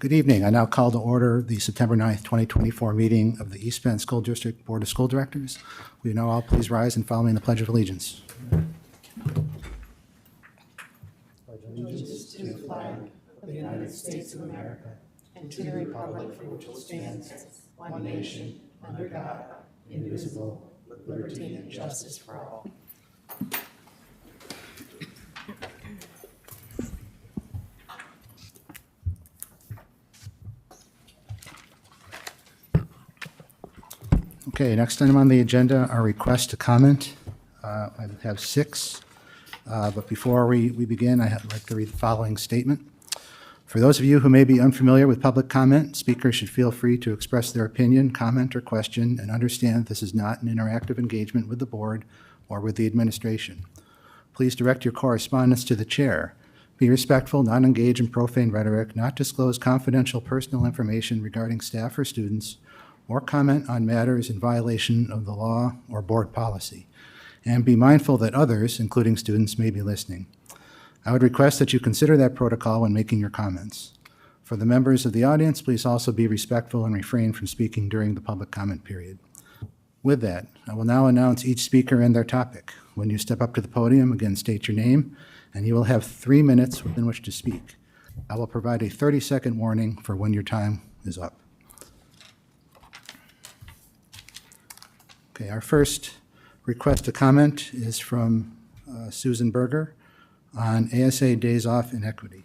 Good evening. I now call to order the September 9th, 2024 meeting of the East Penn School District Board of School Directors. Will you now all please rise and follow me in the Pledge of Allegiance? Pledge allegiance to the flag of the United States of America and to the republic for which it stands, one nation, under God, indivisible, with liberty and justice for all. Okay, next item on the agenda are requests to comment. I have 6, but before we begin, I'd like to read the following statement. For those of you who may be unfamiliar with public comment, speakers should feel free to express their opinion, comment, or question, and understand this is not an interactive engagement with the board or with the administration. Please direct your correspondence to the chair. Be respectful, not engage in profane rhetoric, not disclose confidential personal information regarding staff or students, or comment on matters in violation of the law or board policy. And be mindful that others, including students, may be listening. I would request that you consider that protocol when making your comments. For the members of the audience, please also be respectful and refrain from speaking during the public comment period. With that, I will now announce each speaker and their topic. When you step up to the podium, again state your name, and you will have 3 minutes within which to speak. I will provide a 30-second warning for when your time is up. Okay, our first request to comment is from Susan Berger on ASA days off inequity.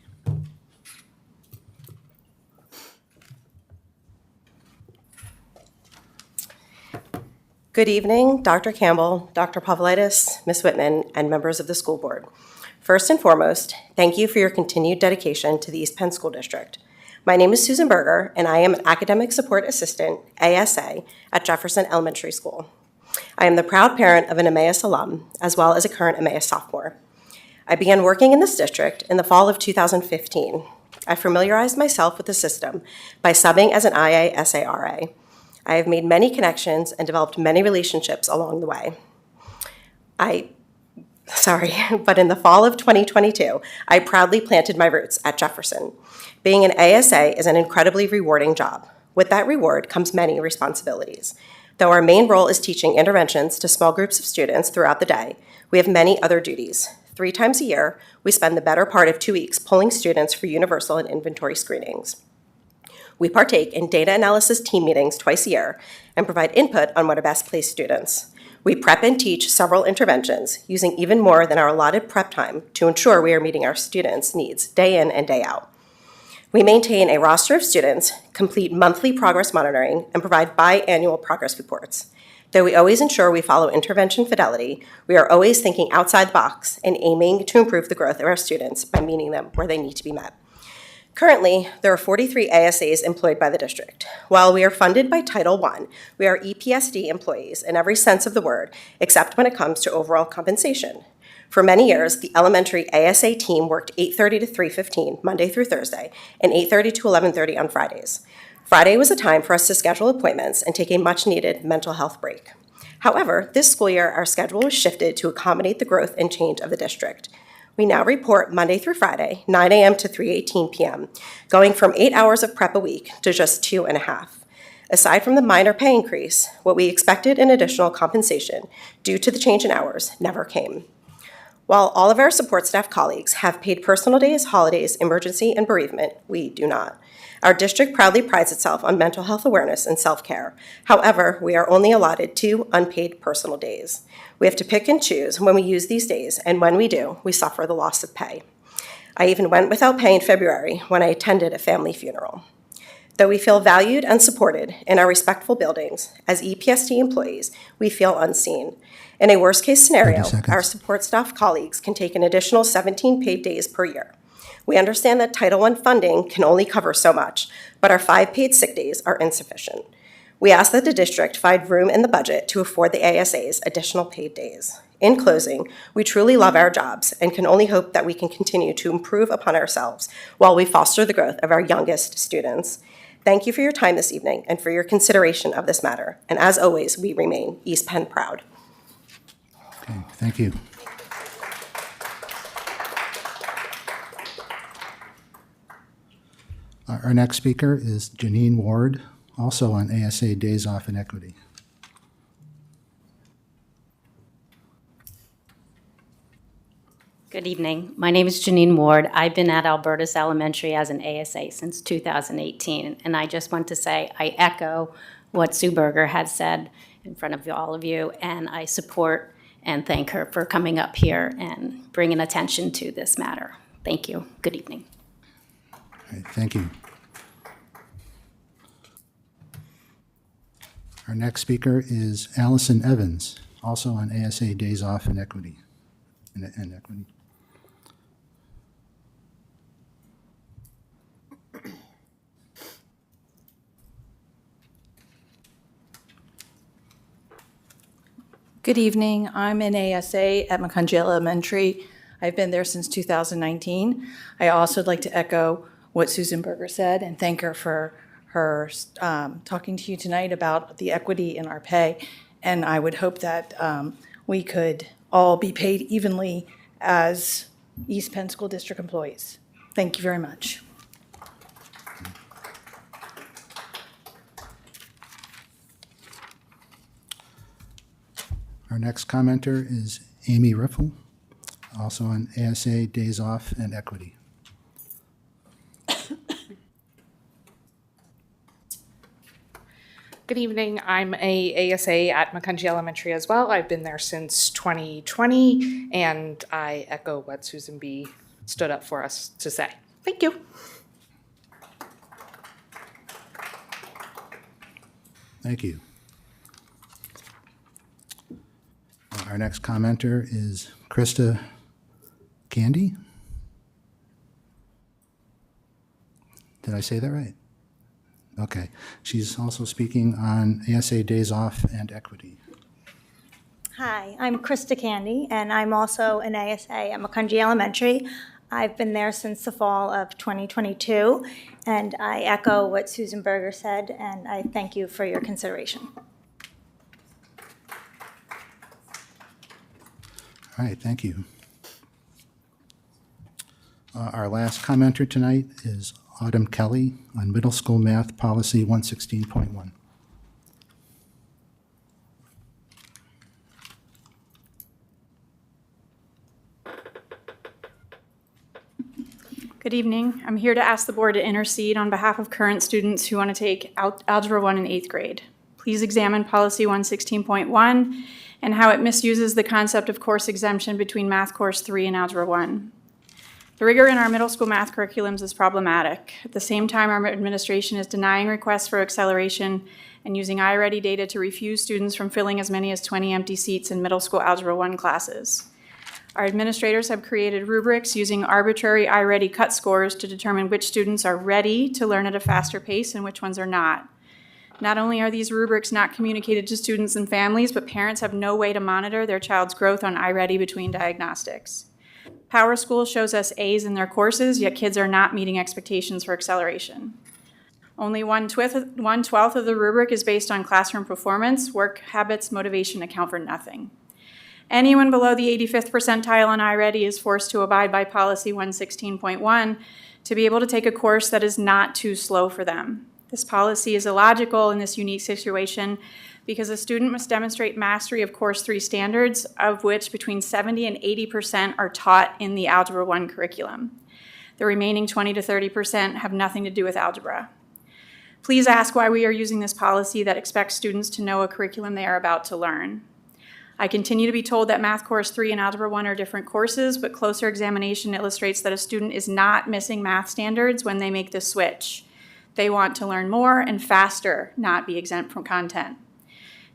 Good evening, Dr. Campbell, Dr. Pavlidis, Ms. Whitman, and members of the school board. First and foremost, thank you for your continued dedication to the East Penn School District. My name is Susan Berger, and I am an Academic Support Assistant, ASA, at Jefferson Elementary School. I am the proud parent of an Emmaus alum, as well as a current Emmaus sophomore. I began working in this district in the fall of 2015. I familiarized myself with the system by subbing as an IA-SARA. I have made many connections and developed many relationships along the way. But in the fall of 2022, I proudly planted my roots at Jefferson. Being an ASA is an incredibly rewarding job. With that reward comes many responsibilities. Though our main role is teaching interventions to small groups of students throughout the day, we have many other duties. 3 times a year, we spend the better part of 2 weeks polling students for universal and inventory screenings. We partake in data analysis team meetings twice a year and provide input on what are best placed students. We prep and teach several interventions, using even more than our allotted prep time to ensure we are meeting our students' needs day in and day out. We maintain a roster of students, complete monthly progress monitoring, and provide biannual progress reports. Though we always ensure we follow intervention fidelity, we are always thinking outside the box and aiming to improve the growth of our students by meeting them where they need to be met. Currently, there are 43 ASAs employed by the district. While we are funded by Title I, we are EPSD employees in every sense of the word, except when it comes to overall compensation. For many years, the elementary ASA team worked 8:30 to 3:15, Monday through Thursday, and 8:30 to 11:30 on Fridays. Friday was a time for us to schedule appointments and take a much-needed mental health break. However, this school year, our schedule was shifted to accommodate the growth and change of the district. We now report Monday through Friday, 9 a.m. to 3:18 p.m., going from 8 hours of prep a week to just 2.5. Aside from the minor pay increase, what we expected in additional compensation due to the change in hours never came. While all of our support staff colleagues have paid personal days, holidays, emergency, and bereavement, we do not. Our district proudly prides itself on mental health awareness and self-care. However, we are only allotted 2 unpaid personal days. We have to pick and choose when we use these days, and when we do, we suffer the loss of pay. I even went without pay in February when I attended a family funeral. Though we feel valued and supported in our respectful buildings, as EPSD employees, we feel unseen. In a worst-case scenario, our support staff colleagues can take an additional 17 paid days per year. We understand that Title I funding can only cover so much, but our 5 paid sick days are insufficient. We ask that the district find room in the budget to afford the ASAs additional paid days. In closing, we truly love our jobs and can only hope that we can continue to improve upon ourselves while we foster the growth of our youngest students. Thank you for your time this evening and for your consideration of this matter. And as always, we remain East Penn proud. Okay, thank you. Our next speaker is Janine Ward, also on ASA Days Off and Equity. Good evening. My name is Janine Ward. I've been at Albertus Elementary as an ASA since 2018, and I just want to say I echo what Sue Berger had said in front of all of you, and I support and thank her for coming up here and bringing attention to this matter. Thank you. Good evening. All right, thank you. Our next speaker is Allison Evans, also on ASA Days Off and Equity. And Equity. Good evening. I'm an ASA at McCungie Elementary. I've been there since 2019. I also would like to echo what Susan Berger said and thank her for her talking to you tonight about the equity in our pay. And I would hope that we could all be paid evenly as East Penn School District employees. Thank you very much. Our next commenter is Amy Riffle, also on ASA Days Off and Equity. Good evening. I'm a ASA at McCungie Elementary as well. I've been there since 2020, and I echo what Susan B. stood up for us to say. Thank you. Thank you. Our next commenter is Krista Candy. Did I say that right? Okay. She's also speaking on ASA Days Off and Equity. Hi, I'm Krista Candy, and I'm also an ASA at McCungie Elementary. I've been there since the fall of 2022, and I echo what Susan Berger said, and I thank you for your consideration. All right, thank you. Our last commenter tonight is Autumn Kelly on Middle School Math Policy 116.1. Good evening. I'm here to ask the board to intercede on behalf of current students who want to take Algebra 1 in 8th grade. Please examine Policy 116.1 and how it misuses the concept of course exemption between Math Course 3 and Algebra 1. The rigor in our middle school math curriculums is problematic. At the same time, our administration is denying requests for acceleration and using iReady data to refuse students from filling as many as 20 empty seats in middle school Algebra 1 classes. Our administrators have created rubrics using arbitrary iReady cut scores to determine which students are ready to learn at a faster pace and which ones are not. Not only are these rubrics not communicated to students and families, but parents have no way to monitor their child's growth on iReady between diagnostics. Power School shows us A's in their courses, yet kids are not meeting expectations for acceleration. Only 1/12 of the rubric is based on classroom performance. Work habits, motivation account for nothing. Anyone below the 85th percentile on iReady is forced to abide by Policy 116.1 to be able to take a course that is not too slow for them. This policy is illogical in this unique situation because a student must demonstrate mastery of Course 3 standards, of which between 70 and 80% are taught in the Algebra 1 curriculum. The remaining 20 to 30% have nothing to do with algebra. Please ask why we are using this policy that expects students to know a curriculum they are about to learn. I continue to be told that Math Course 3 and Algebra 1 are different courses, but closer examination illustrates that a student is not missing math standards when they make the switch. They want to learn more and faster, not be exempt from content.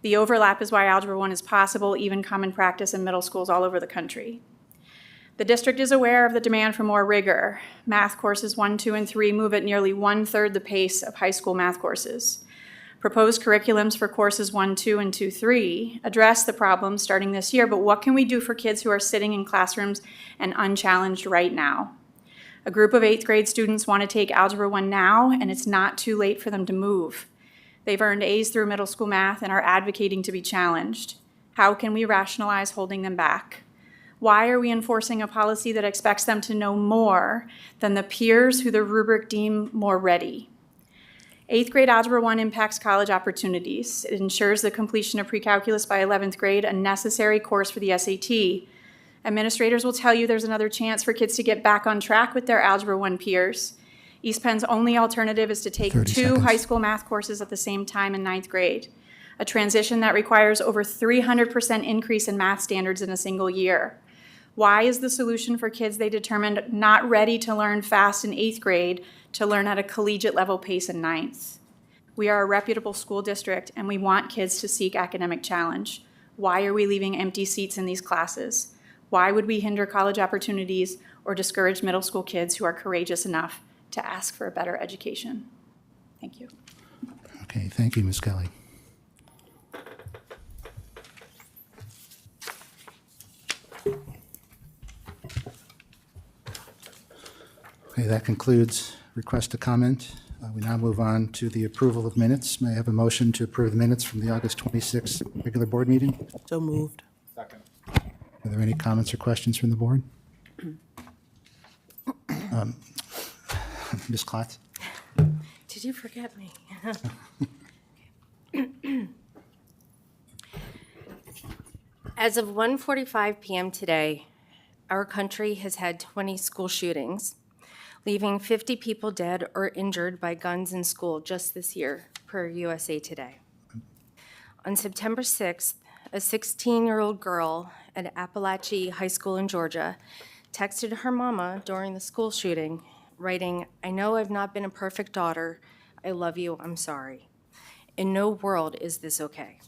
The overlap is why Algebra 1 is possible, even common practice in middle schools all over the country. The district is aware of the demand for more rigor. Math courses 1, 2, and 3 move at nearly 1/3 the pace of high school math courses. Proposed curriculums for courses 1, 2, and 2, 3 address the problem starting this year, but what can we do for kids who are sitting in classrooms and unchallenged right now? A group of 8th grade students want to take Algebra 1 now, and it's not too late for them to move. They've earned A's through middle school math and are advocating to be challenged. How can we rationalize holding them back? Why are we enforcing a policy that expects them to know more than the peers who the rubric deem more ready? 8th grade Algebra 1 impacts college opportunities. It ensures the completion of pre-calculus by 11th grade, a necessary course for the SAT. Administrators will tell you there's another chance for kids to get back on track with their Algebra 1 peers. East Penn's only alternative is to take 30 two seconds. high school math courses at the same time in 9th grade, a transition that requires over 300% increase in math standards in a single year. Why is the solution for kids they determined not ready to learn fast in 8th grade to learn at a collegiate level pace in 9th? We are a reputable school district and we want kids to seek academic challenge. Why are we leaving empty seats in these classes? Why would we hinder college opportunities or discourage middle school kids who are courageous enough to ask for a better education? Thank you. Okay, thank you, Ms. Kelly. Okay, that concludes request to comment. We now move on to the approval of minutes. May I have a motion to approve the minutes from the August 26th regular board meeting? So moved. Are there any comments or questions from the board? Ms. Klotz? Did you forget me? As of 1:45 p.m. today, our country has had 20 school shootings, leaving 50 people dead or injured by guns in school just this year, per USA Today. On September 6th, a 16-year-old girl at Appalachia High School in Georgia texted her mama during the school shooting, writing, "I know I've not been a perfect daughter. I love you. I'm sorry. In no world is this okay."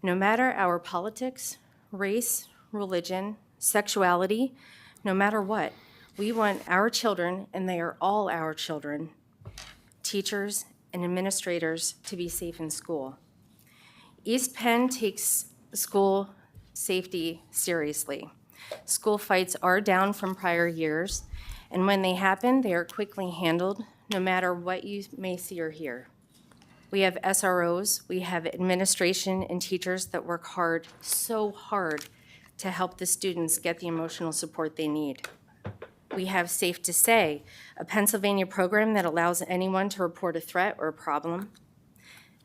No matter our politics, race, religion, sexuality, no matter what, we want our children, and they are all our children, teachers and administrators, to be safe in school. East Penn takes school safety seriously. School fights are down from prior years, and when they happen, they are quickly handled, no matter what you may see or hear. We have SROs, we have administration and teachers that work hard, so hard, to help the students get the emotional support they need. We have Safe to Say, a Pennsylvania program that allows anyone to report a threat or a problem.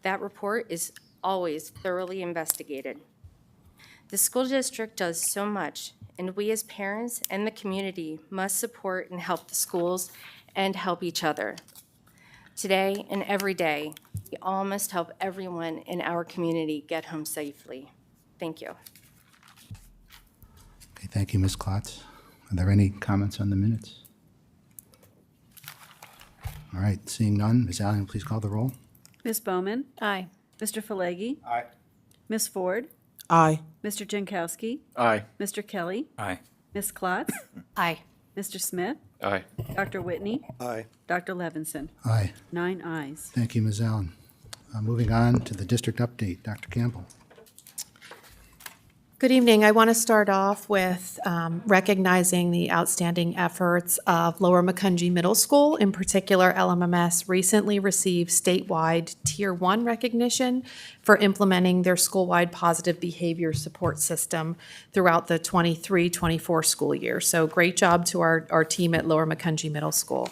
That report is always thoroughly investigated. The school district does so much, and we as parents and the community must support and help the schools and help each other. Today and every day, we all must help everyone in our community get home safely. Thank you. Okay, thank you, Ms. Klotz. Are there any comments on the minutes? All right, seeing none, Ms. Allen, please call the roll. Ms. Bowman? Aye. Mr. Falegi? Aye. Ms. Ford? Aye. Mr. Jankowski? Aye. Mr. Kelly? Aye. Ms. Klotz? Aye. Mr. Smith? Aye. Dr. Whitney? Aye. Dr. Levinson? Aye. 9 ayes. Thank you, Ms. Allen. Moving on to the district update, Dr. Campbell. Good evening. I want to start off with recognizing the outstanding efforts of Lower Macungie Middle School. In particular, LMMS recently received statewide Tier 1 recognition for implementing their school-wide positive behavior support system throughout the 23-24 school year. So great job to our team at Lower Macungie Middle School.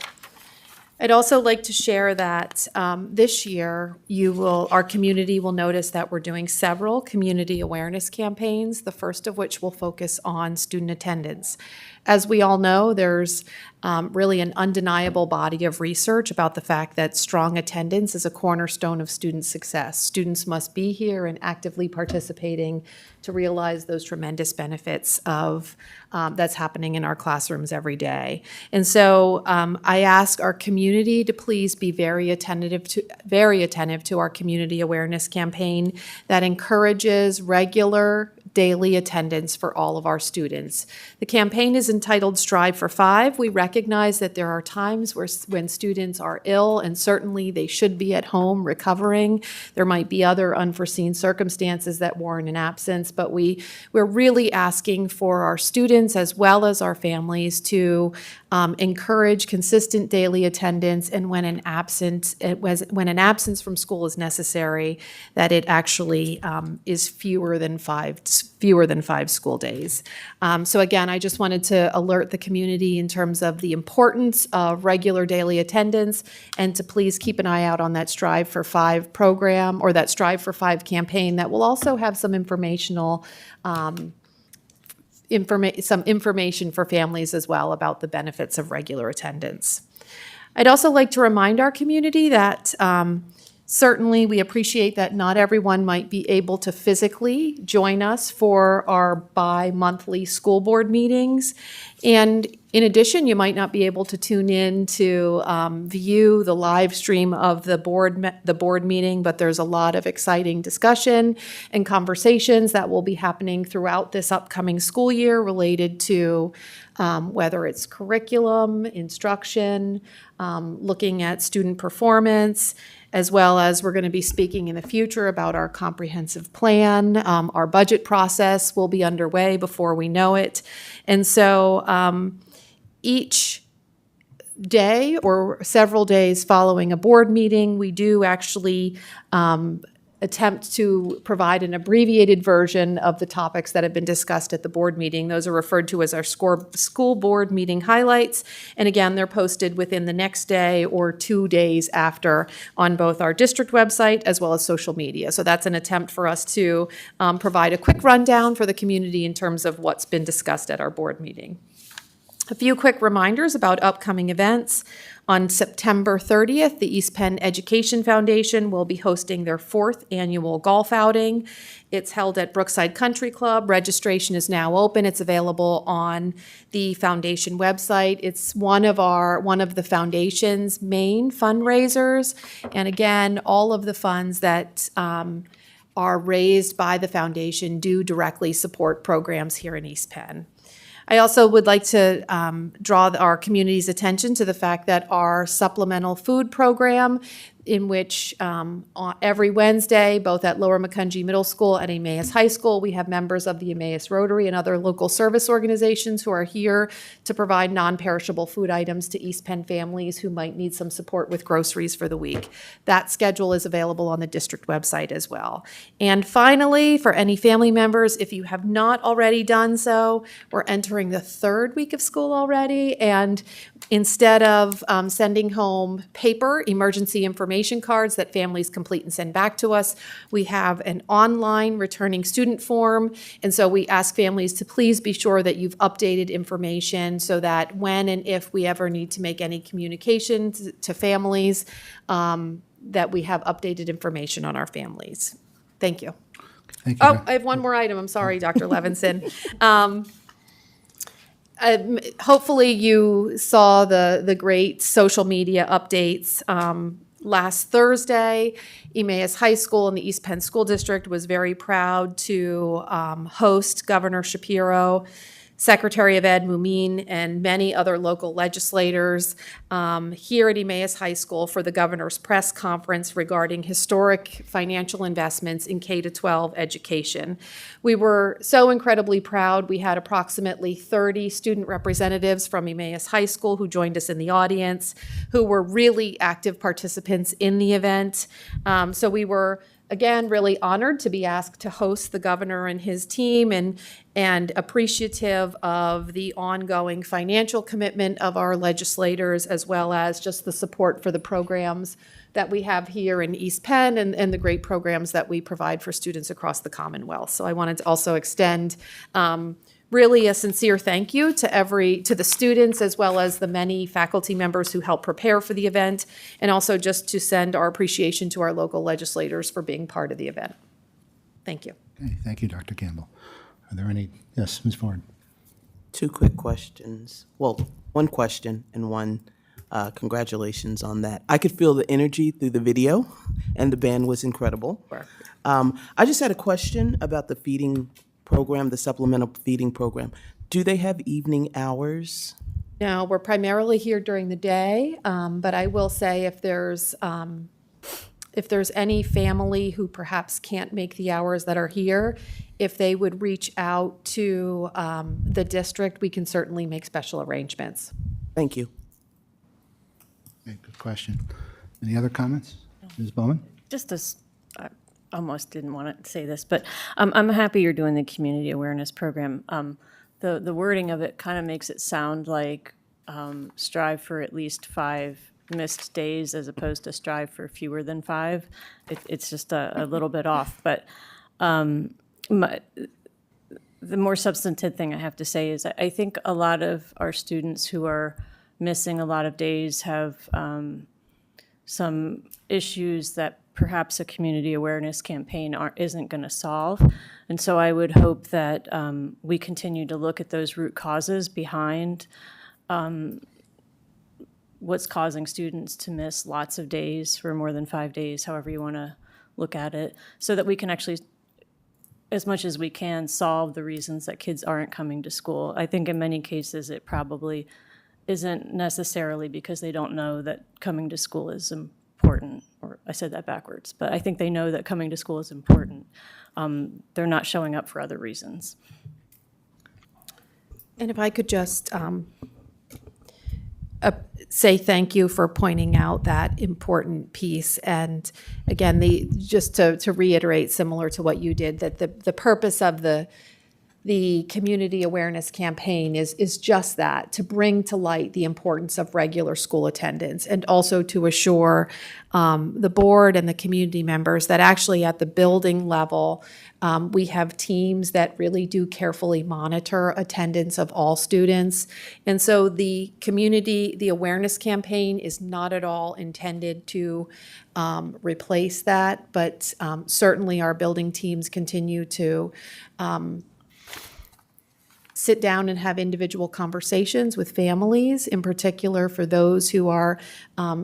I'd also like to share that this year, our community will notice that we're doing several community awareness campaigns, the first of which will focus on student attendance. As we all know, there's really an undeniable body of research about the fact that strong attendance is a cornerstone of student success. Students must be here and actively participating to realize those tremendous benefits of that's happening in our classrooms every day. And so I ask our community to please be very attentive to our community awareness campaign that encourages regular daily attendance for all of our students. The campaign is entitled Strive for 5. We recognize that there are times when students are ill, and certainly they should be at home recovering. There might be other unforeseen circumstances that warrant an absence, but we're really asking for our students as well as our families to encourage consistent daily attendance, and when an absence from school is necessary, that it actually is fewer than 5 fewer than 5 school days. So again, I just wanted to alert the community in terms of the importance of regular daily attendance, and to please keep an eye out on that Strive for 5 program, or that Strive for 5 campaign that will also have some informational some information for families as well about the benefits of regular attendance. I'd also like to remind our community that certainly we appreciate that not everyone might be able to physically join us for our bi-monthly school board meetings. And in addition, you might not be able to tune in to view the live stream of the board meeting, but there's a lot of exciting discussion and conversations that will be happening throughout this upcoming school year related to whether it's curriculum, instruction, looking at student performance, as well as we're going to be speaking in the future about our comprehensive plan. Our budget process will be underway before we know it. And so each day or several days following a board meeting, we do actually attempt to provide an abbreviated version of the topics that have been discussed at the board meeting. Those are referred to as our school board meeting highlights. And again, they're posted within the next day or 2 days after on both our district website as well as social media. So that's an attempt for us to provide a quick rundown for the community in terms of what's been discussed at our board meeting. A few quick reminders about upcoming events. On September 30th, the East Penn Education Foundation will be hosting their 4th annual golf outing. It's held at Brookside Country Club. Registration is now open. It's available on the foundation website. It's one of the foundation's main fundraisers. And again, all of the funds that are raised by the foundation do directly support programs here in East Penn. I also would like to draw our community's attention to the fact that our supplemental food program, in which every Wednesday, both at Lower Macungie Middle School and Emmaus High School, we have members of the Emmaus Rotary and other local service organizations who are here to provide non-perishable food items to East Penn families who might need some support with groceries for the week. That schedule is available on the district website as well. And finally, for any family members, if you have not already done so, we're entering the 3rd week of school already, and instead of sending home paper emergency information cards that families complete and send back to us, we have an online returning student form. And so we ask families to please be sure that you've updated information so that when and if we ever need to make any communication to families, that we have updated information on our families. Thank you. Thank you. Oh, I have one more item. I'm sorry, Dr. Levinson. Hopefully you saw the great social media updates. Last Thursday, Emmaus High School and the East Penn School District was very proud to host Governor Shapiro, Secretary of Ed Mumine, and many other local legislators here at Emmaus High School for the governor's press conference regarding historic financial investments in K-12 education. We were so incredibly proud. We had approximately 30 student representatives from Emmaus High School who joined us in the audience, who were really active participants in the event. So we were, again, really honored to be asked to host the governor and his team, and appreciative of the ongoing financial commitment of our legislators, as well as just the support for the programs that we have here in East Penn and the great programs that we provide for students across the Commonwealth. So I wanted to also extend really a sincere thank you to the students, as well as the many faculty members who helped prepare for the event, and also just to send our appreciation to our local legislators for being part of the event. Thank you. Okay, thank you, Dr. Campbell. Are there any? Yes, Ms. Ford. 2 quick questions. Well, one question and one congratulations on that. I could feel the energy through the video, and the band was incredible. I just had a question about the feeding program, the supplemental feeding program. Do they have evening hours? No, we're primarily here during the day, but I will say if there's any family who perhaps can't make the hours that are here, if they would reach out to the district, we can certainly make special arrangements. Thank you. Okay, good question. Any other comments? Ms. Bowman? Just a almost didn't want to say this, but I'm happy you're doing the community awareness program. The wording of it kind of makes it sound like strive for at least 5 missed days as opposed to strive for fewer than 5. It's just a little bit off, but the more substantive thing I have to say is I think a lot of our students who are missing a lot of days have some issues that perhaps a community awareness campaign isn't going to solve. And so I would hope that we continue to look at those root causes behind what's causing students to miss lots of days for more than 5 days, however you want to look at it, so that we can actually, as much as we can, solve the reasons that kids aren't coming to school. I think in many cases it probably isn't necessarily because they don't know that coming to school is important, or I said that backwards, but I think they know that coming to school is important. They're not showing up for other reasons. And if I could just say thank you for pointing out that important piece. And again, just to reiterate, similar to what you did, that the purpose of the community awareness campaign is just that, to bring to light the importance of regular school attendance, and also to assure the board and the community members that actually at the building level, we have teams that really do carefully monitor attendance of all students. And so the awareness campaign is not at all intended to replace that, but certainly our building teams continue to sit down and have individual conversations with families, in particular for those who are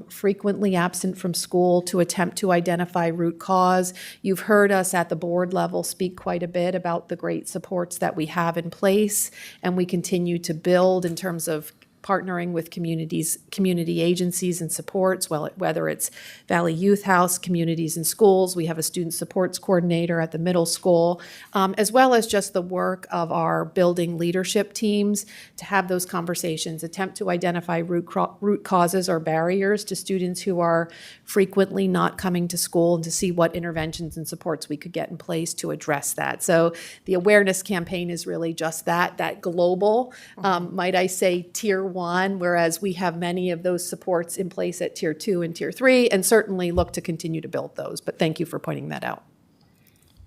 frequently absent from school, to attempt to identify root cause. You've heard us at the board level speak quite a bit about the great supports that we have in place, and we continue to build in terms of partnering with community agencies and supports, whether it's Valley Youth House, Communities in Schools. We have a student supports coordinator at the middle school, as well as just the work of our building leadership teams to have those conversations, attempt to identify root causes or barriers to students who are frequently not coming to school, and to see what interventions and supports we could get in place to address that. So the awareness campaign is really just that global, might I say, tier 1, whereas we have many of those supports in place at tier 2 and tier 3, and certainly look to continue to build those. But thank you for pointing that out.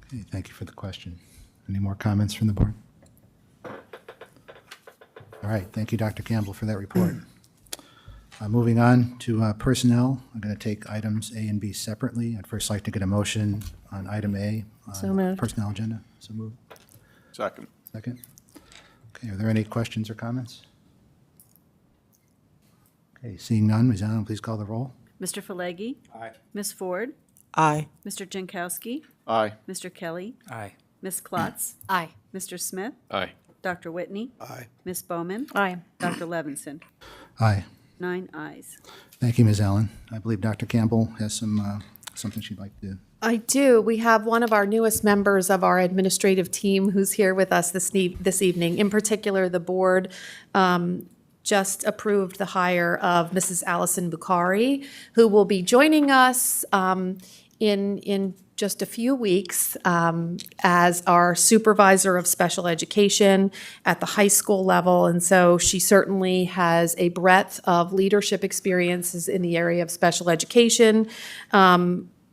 Okay, thank you for the question. Any more comments from the board? All right, thank you, Dr. Campbell, for that report. Moving on to personnel, I'm going to take items A and B separately. I'd first like to get a motion on item A on So the moved. personnel agenda. So moved. Second. Second. Okay, are there any questions or comments? Okay, seeing none, Ms. Allen, please call the roll. Mr. Falegi? Aye. Ms. Ford? Aye. Mr. Jankowski? Aye. Mr. Kelly? Aye. Ms. Klotz? Aye. Mr. Smith? Aye. Dr. Whitney? Aye. Ms. Bowman? Aye. Dr. Levinson? Aye. 9 ayes. Thank you, Ms. Allen. I believe Dr. Campbell has something she'd like to. I do. We have one of our newest members of our administrative team who's here with us this evening. In particular, the board just approved the hire of Mrs. Allison Bukhari, who will be joining us in just a few weeks as our supervisor of special education at the high school level. And so she certainly has a breadth of leadership experiences in the area of special education,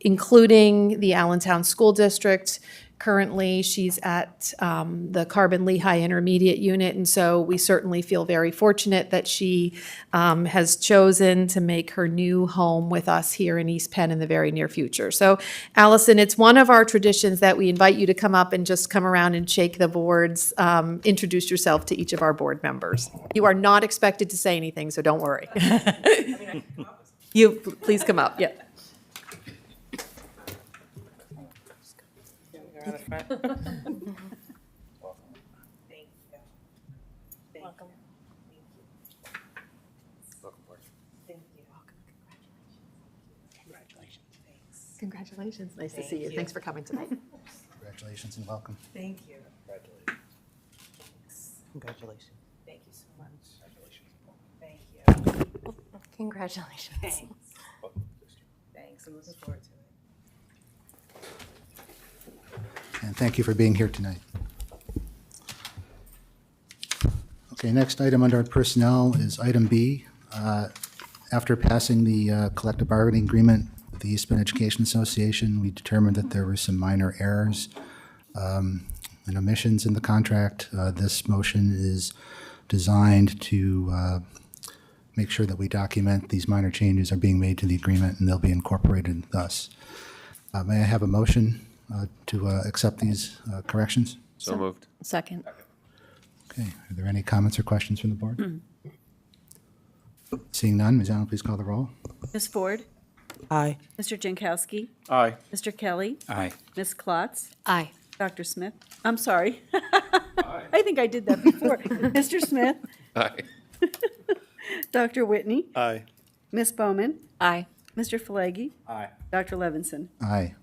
including the Allentown School District. Currently, she's at the Carbon-Lehigh Intermediate Unit, and so we certainly feel very fortunate that she has chosen to make her new home with us here in East Penn in the very near future. So, Allison, it's one of our traditions that we invite you to come up and just come around and shake the boards, introduce yourself to each of our board members. You are not expected to say anything, so don't worry. Please come up, yeah. Congratulations. Nice to see you. Thanks for coming tonight. Congratulations and welcome. Thank you. Congratulations. Thank you so much. Thank you. Congratulations. Thanks. Thanks. I'm looking forward to it. and thank you for being here tonight. Okay, next item under personnel is item B. After passing the collective bargaining agreement with the East Bend Education Association, we determined that there were some minor errors and omissions in the contract. This motion is designed to make sure that we document these minor changes are being made to the agreement and they'll be incorporated thus. May I have a motion to accept these corrections? So moved. Second. Okay, are there any comments or questions from the board? Seeing none, Ms. Allen, please call the roll. Ms. Ford? Aye. Mr. Jankowski? Aye. Mr. Kelly? Aye. Ms. Klotz? Aye. Dr. Smith? I'm sorry. I think I did that before. Mr. Smith? Aye. Dr. Whitney? Aye. Ms. Bowman? Aye. Mr. Falegi? Aye. Dr. Levinson? Aye.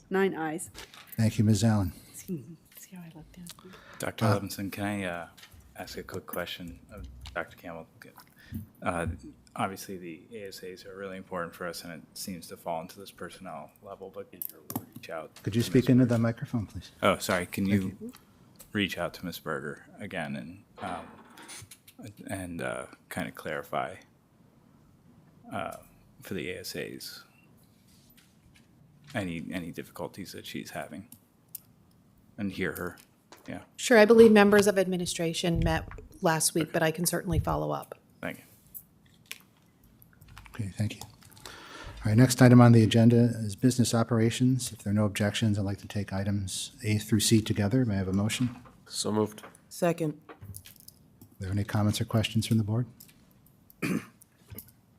9 ayes. Thank you, Ms. Allen. See how I looked at you? Dr. Levinson, can I ask a quick question of Dr. Campbell? Obviously, the ASAs are really important for us, and it seems to fall into this personnel level, but can you reach out? Could you speak into the microphone, please? Oh, sorry. Can you reach out to Ms. Berger again and kind of clarify for the ASAs any difficulties that she's having and hear her? Yeah, Sure, I believe members of administration met last week, but I can certainly follow up. thank you. Okay, thank you. All right, next item on the agenda is business operations. If there are no objections, I'd like to take items A through C together. May I have a motion? So moved. Second. Are there any comments or questions from the board?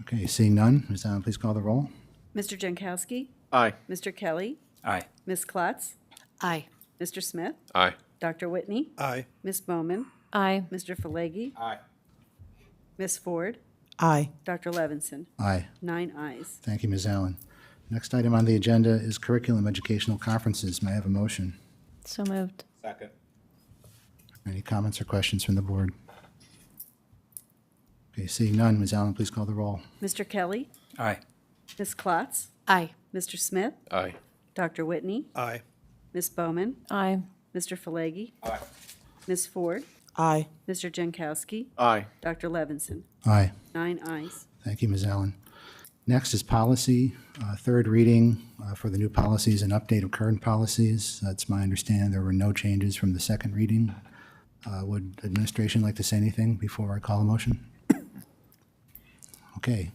Okay, seeing none, Ms. Allen, please call the roll. Mr. Jankowski? Aye. Mr. Kelly? Aye. Ms. Klotz? Aye. Mr. Smith? Aye. Dr. Whitney? Aye. Ms. Bowman? Aye. Mr. Falegi? Aye. Ms. Ford? Aye. Dr. Levinson? Aye. 9 ayes. Thank you, Ms. Allen. Next item on the agenda is curriculum educational conferences. May I have a motion? So moved. Second. Any comments or questions from the board? Okay, seeing none, Ms. Allen, please call the roll. Mr. Kelly? Aye. Ms. Klotz? Aye. Mr. Smith? Aye. Dr. Whitney? Aye. Ms. Bowman? Aye. Mr. Falegi? Aye. Ms. Ford? Aye. Mr. Jankowski? Aye. Dr. Levinson? Aye. 9 ayes. Thank you, Ms. Allen. Next is policy, third reading for the new policies and update of current policies. That's my understanding. There were no changes from the second reading. Would administration like to say anything before I call a motion? Okay,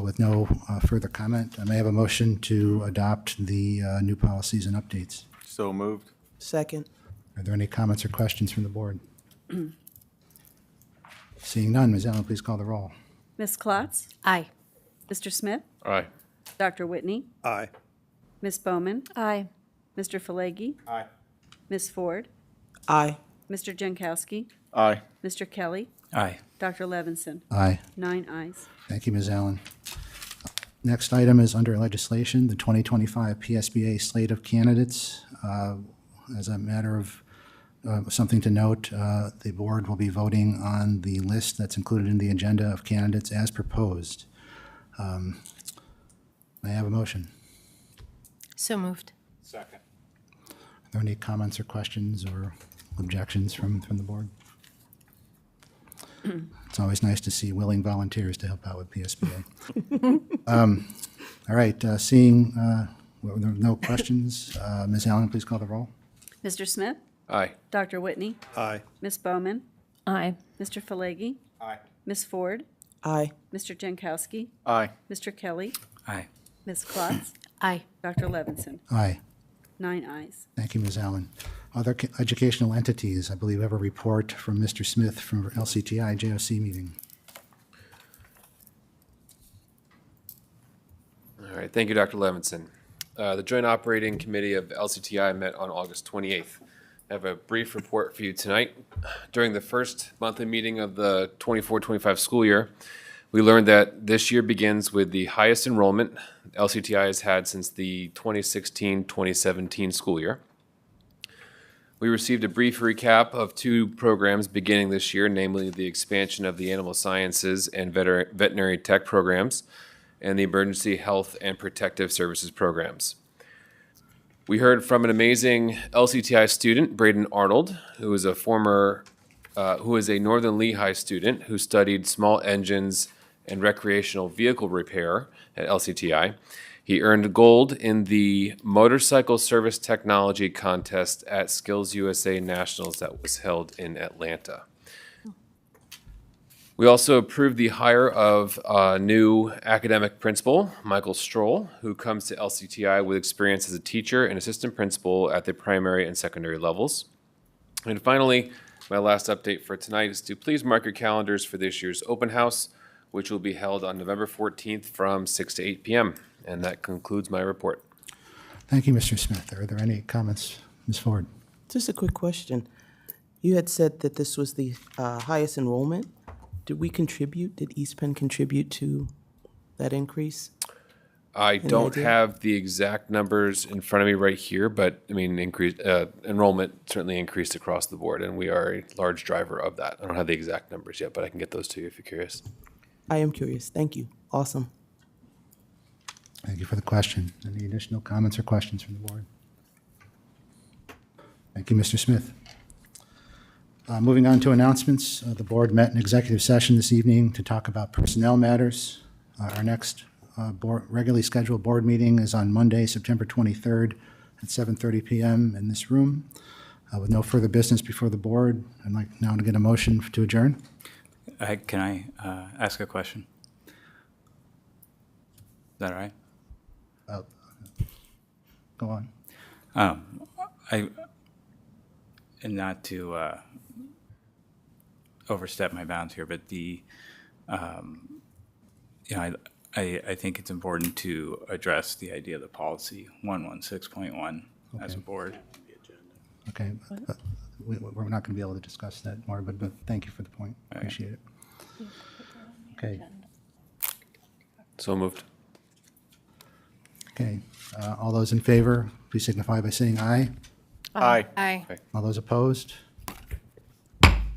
with no further comment, I may have a motion to adopt the new policies and updates. So moved. Second. Are there any comments or questions from the board? Seeing none, Ms. Allen, please call the roll. Ms. Klotz? Aye. Mr. Smith? Aye. Dr. Whitney? Aye. Ms. Bowman? Aye. Mr. Falegi? Aye. Ms. Ford? Aye. Mr. Jankowski? Aye. Mr. Kelly? Aye. Dr. Levinson? Aye. 9 ayes. Thank you, Ms. Allen. Next item is under legislation, the 2025 PSBA slate of candidates. As a matter of something to note, the board will be voting on the list that's included in the agenda of candidates as proposed. May I have a motion? So moved. Second. Are there any comments or questions or objections from the board? It's always nice to see willing volunteers to help out with PSBA. All right, seeing no questions, Ms. Allen, please call the roll. Mr. Smith? Aye. Dr. Whitney? Aye. Ms. Bowman? Aye. Mr. Falegi? Aye. Ms. Ford? Aye. Mr. Jankowski? Aye. Mr. Kelly? Aye. Ms. Klotz? Aye. Dr. Levinson? Aye. 9 ayes. Thank you, Ms. Allen. Other educational entities, I believe, have a report from Mr. Smith from LCTI JOC meeting. All right, thank you, Dr. Levinson. The Joint Operating Committee of LCTI met on August 28th. I have a brief report for you tonight. During the first monthly meeting of the 24-25 school year, we learned that this year begins with the highest enrollment LCTI has had since the 2016-2017 school year. We received a brief recap of two programs beginning this year, namely the expansion of the animal sciences and veterinary tech programs and the emergency health and protective services programs. We heard from an amazing LCTI student, Braden Arnold, who is a Northern Lehigh student who studied small engines and recreational vehicle repair at LCTI. He earned gold in the Motorcycle Service Technology Contest at Skills USA Nationals that was held in Atlanta. We also approved the hire of a new academic principal, Michael Stroll, who comes to LCTI with experience as a teacher and assistant principal at the primary and secondary levels. And finally, my last update for tonight is to please mark your calendars for this year's open house, which will be held on November 14th from 6 to 8 p.m. And that concludes my report. Thank you, Mr. Smith. Are there any comments? Ms. Ford? Just a quick question. You had said that this was the highest enrollment. Did we contribute? Did East Penn contribute to that increase? I don't idea? have the exact numbers in front of me right here, but I mean, enrollment certainly increased across the board, and we are a large driver of that. I don't have the exact numbers yet, but I can get those to you if you're curious. I am curious. Thank you. Awesome. Thank you for the question. Any additional comments or questions from the board? Thank you, Mr. Smith. Moving on to announcements, the board met in executive session this evening to talk about personnel matters. Our next regularly scheduled board meeting is on Monday, September 23rd at 7:30 p.m. in this room. With no further business before the board, I'd like now to get a motion to adjourn. Can I ask a question? Is that all right? Go on. And not to overstep my bounds here, but I think it's important to address the idea of the policy 116.1 as a board. Okay. We're not going to be able to discuss that more, but thank you for the point. Appreciate it. Okay. So moved. Okay. All those in favor, please signify by saying aye. Aye. Aye. All those opposed?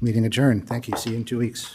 Meeting adjourned. Thank you. See you in 2 weeks.